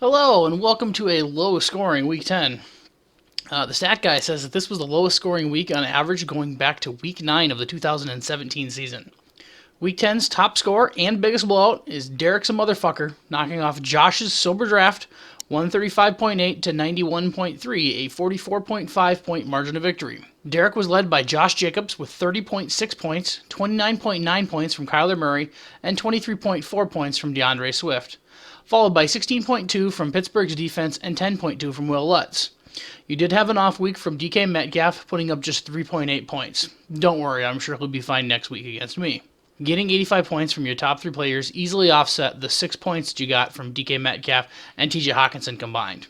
Hello, and welcome to a low-scoring Week 10. The stat guy says that this was the lowest-scoring week on average going back to Week 9 of the 2017 season. Week 10's top score and biggest blowout is Derek's a motherfucker, knocking off Josh's sober draft 135.8 to 91.3, a 44.5 point margin of victory. Derek was led by Josh Jacobs with 30.6 points, 29.9 points from Kyler Murray, and 23.4 points from DeAndre Swift, followed by 16.2 from Pittsburgh's defense and 10.2 from Will Lutz. You did have an off week from DK Metcalf, putting up just 3.8 points. Don't worry, I'm sure he'll be fine next week against me. Getting 85 points from your top three players easily offset the 6 points that you got from DK Metcalf and TJ Hawkinson combined.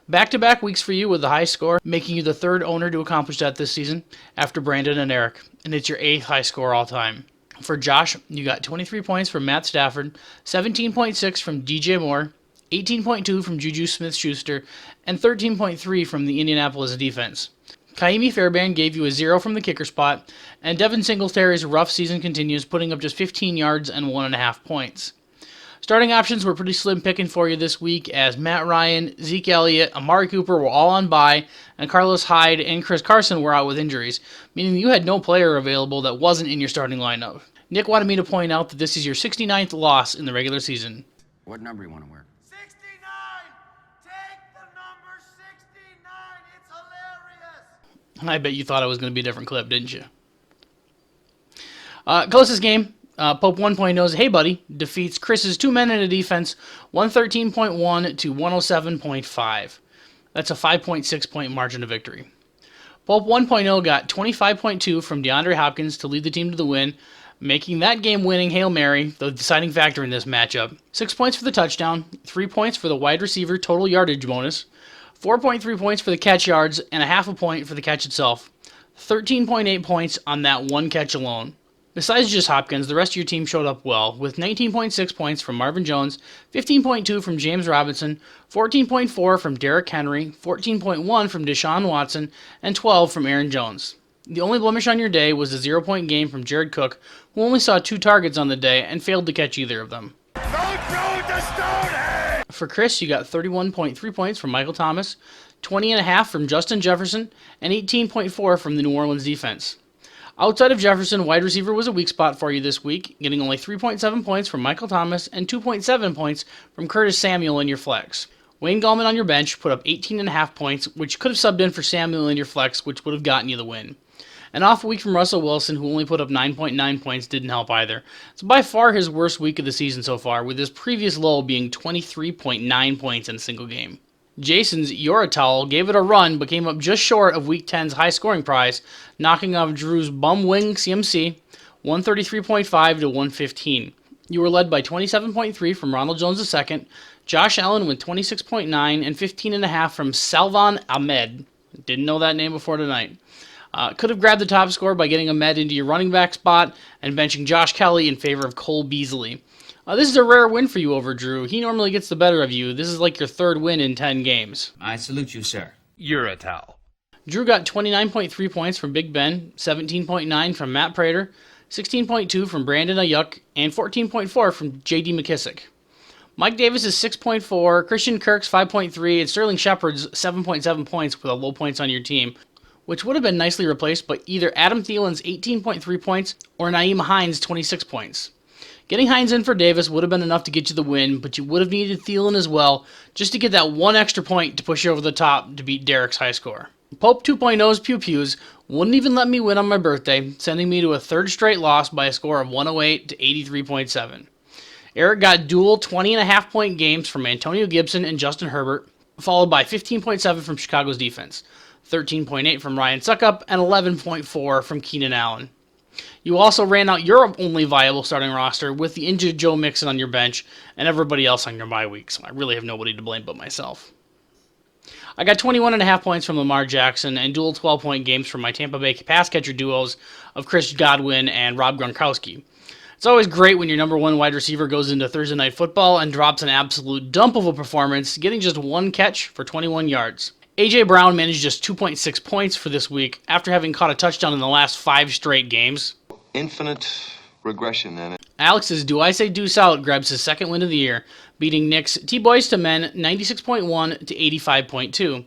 Back-to-back weeks for you with the high score, making you the third owner to accomplish that this season after Brandon and Eric, and it's your 8th high score all time. For Josh, you got 23 points from Matt Stafford, 17.6 from DJ Moore, 18.2 from Juju Smith-Schuster, and 13.3 from the Indianapolis defense. Kaimi Fairbairn gave you a 0 from the kicker spot, and Devin Singletary's rough season continues, putting up just 15 yards and 1.5 points. Starting options were pretty slim picking for you this week, as Matt Ryan, Zeke Elliott, Amari Cooper were all on bye, and Carlos Hyde and Chris Carson were out with injuries, meaning you had no player available that wasn't in your starting lineup. Nick wanted me to point out that this is your 69th loss in the regular season. What number you want to wear? 69! Take the number 69! It's hilarious! I bet you thought it was going to be a different clip, didn't you? Closest game, Pope 1.0's Hey Buddy defeats Chris's two men in a defense 113.1 to 107.5. That's a 5.6 point margin of victory. Pope 1.0 got 25.2 from DeAndre Hopkins to lead the team to the win, making that game-winning Hail Mary the deciding factor in this matchup. 6 points for the touchdown, 3 points for the wide receiver total yardage bonus, 4.3 points for the catch yards, and a half a point for the catch itself. 13.8 points on that one catch alone. Besides just Hopkins, the rest of your team showed up well, with 19.6 points from Marvin Jones, 15.2 from James Robinson, 14.4 from Derrick Henry, 14.1 from Deshaun Watson, and 12 from Aaron Jones. The only blemish on your day was a 0-point game from Jared Cook, who only saw 2 targets on the day and failed to catch either of them. For Chris, you got 31.3 points from Michael Thomas, 20.5 from Justin Jefferson, and 18.4 from the New Orleans defense. Outside of Jefferson, wide receiver was a weak spot for you this week, getting only 3.7 points from Michael Thomas and 2.7 points from Curtis Samuel in your flex. Wayne Gallman on your bench put up 18.5 points, which could have subbed in for Samuel in your flex, which would have gotten you the win. An off week from Russell Wilson, who only put up 9.9 points, didn't help either. It's by far his worst week of the season so far, with his previous low being 23.9 points in a single game. Jason's You're a Towel gave it a run, but came up just short of Week 10's high-scoring prize, knocking off Drew's bum wing CMC 133.5 to 115. You were led by 27.3 from Ronald Jones II, Josh Allen with 26.9, and 15.5 from Salvon Ahmed. Didn't know that name before tonight. Could have grabbed the top score by getting Ahmed into your running back spot and benching Josh Kelly in favor of Cole Beasley. This is a rare win for you over Drew. He normally gets the better of you. This is like your third win in 10 games. I salute you, sir. You're a towel. Drew got 29.3 points from Big Ben, 17.9 from Matt Prater, 16.2 from Brandon Ayuk, and 14.4 from J.D. McKissick. Mike Davis is 6.4, Christian Kirk's 5.3, and Sterling Shepard's 7.7 points with a low points on your team, which would have been nicely replaced by either Adam Thielen's 18.3 points or Nyheim Hines' 26 points. Getting Hines in for Davis would have been enough to get you the win, but you would have needed Thielen as well, just to get that one extra point to push you over the top to beat Derek's high score. Pope 2.0's Pew Pews wouldn't even let me win on my birthday, sending me to a third straight loss by a score of 108 to 83.7. Eric got dual 20.5 point games from Antonio Gibson and Justin Herbert, followed by 15.7 from Chicago's defense, 13.8 from Ryan Suckup, and 11.4 from Keenan Allen. You also ran out your only viable starting roster with the injured Joe Mixon on your bench and everybody else on your bye week, so I really have nobody to blame but myself. I got 21.5 points from Lamar Jackson and dual 12-point games from my Tampa Bay pass catcher duos of Chris Godwin and Rob Gronkowski. It's always great when your number one wide receiver goes into Thursday Night Football and drops an absolute dump of a performance, getting just one catch for 21 yards. A.J. Brown managed just 2.6 points for this week after having caught a touchdown in the last 5 straight games. Infinite regression in it. Alex's Do I Say Deuce Out grabs his second win of the year, beating Nick's T-Boys to Men 96.1 to 85.2.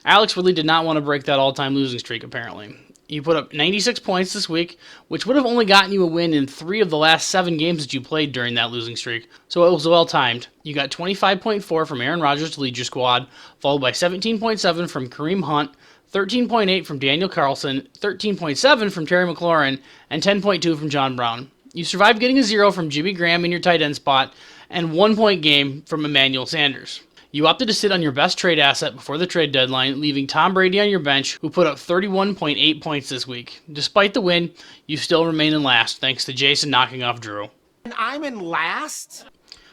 Alex really did not want to break that all-time losing streak, apparently. You put up 96 points this week, which would have only gotten you a win in 3 of the last 7 games that you played during that losing streak, so it was well timed. You got 25.4 from Aaron Rodgers to lead your squad, followed by 17.7 from Kareem Hunt, 13.8 from Daniel Carlson, 13.7 from Terry McLaurin, and 10.2 from John Brown. You survived getting a 0 from Jimmy Graham in your tight end spot, and 1 point game from Emmanuel Sanders. You opted to sit on your best trade asset before the trade deadline, leaving Tom Brady on your bench, who put up 31.8 points this week. Despite the win, you still remain in last, thanks to Jason knocking off Drew. And I'm in last?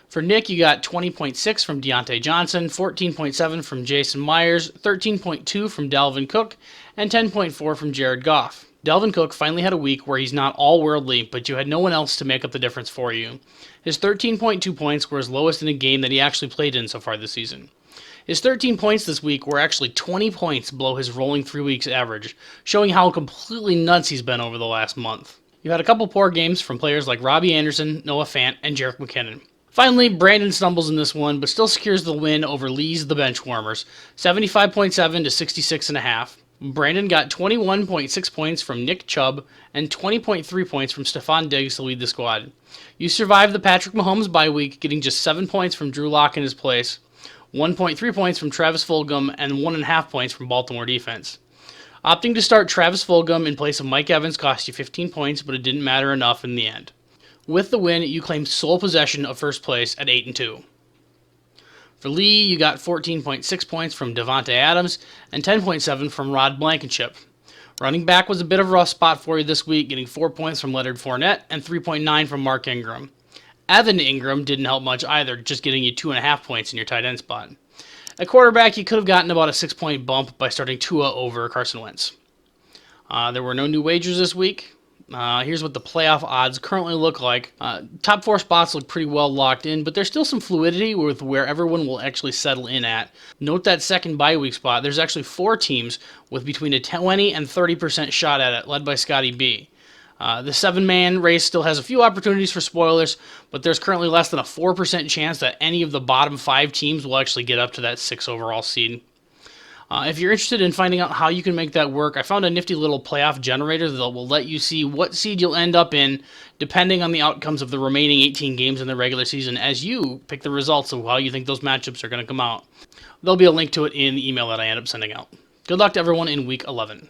For Nick, you got 20.6 from Deontay Johnson, 14.7 from Jason Myers, 13.2 from Dalvin Cook, and 10.4 from Jared Goff. Dalvin Cook finally had a week where he's not all worldly, but you had no one else to make up the difference for you. His 13.2 points were his lowest in a game that he actually played in so far this season. His 13 points this week were actually 20 points below his rolling 3 weeks average, showing how completely nuts he's been over the last month. You had a couple poor games from players like Robbie Anderson, Noah Fant, and Jerick McKinnon. Finally, Brandon stumbles in this one, but still secures the win over Lee's The Benchwarmers, 75.7 to 66.5. Brandon got 21.6 points from Nick Chubb and 20.3 points from Stephon Diggs to lead the squad. You survived the Patrick Mahomes bye week, getting just 7 points from Drew Lock in his place, 1.3 points from Travis Fulgham, and 1.5 points from Baltimore defense. Opting to start Travis Fulgham in place of Mike Evans cost you 15 points, but it didn't matter enough in the end. With the win, you claimed sole possession of first place at 8-2. For Lee, you got 14.6 points from Devontae Adams and 10.7 from Rod Blankenship. Running back was a bit of a rough spot for you this week, getting 4 points from Leonard Fournette and 3.9 from Mark Ingram. Evan Ingram didn't help much either, just getting you 2.5 points in your tight end spot. At quarterback, you could have gotten about a 6-point bump by starting Tua over Carson Wentz. There were no new wagers this week. Here's what the playoff odds currently look like. Top 4 spots look pretty well locked in, but there's still some fluidity with where everyone will actually settle in at. Note that second bye week spot. There's actually 4 teams with between a 20 and 30% shot at it, led by Scotty B. The 7-man race still has a few opportunities for spoilers, but there's currently less than a 4% chance that any of the bottom 5 teams will actually get up to that 6 overall seed. If you're interested in finding out how you can make that work, I found a nifty little playoff generator that will let you see what seed you'll end up in depending on the outcomes of the remaining 18 games in the regular season as you pick the results of how you think those matchups are going to come out. There'll be a link to it in the email that I end up sending out. Good luck to everyone in Week 11.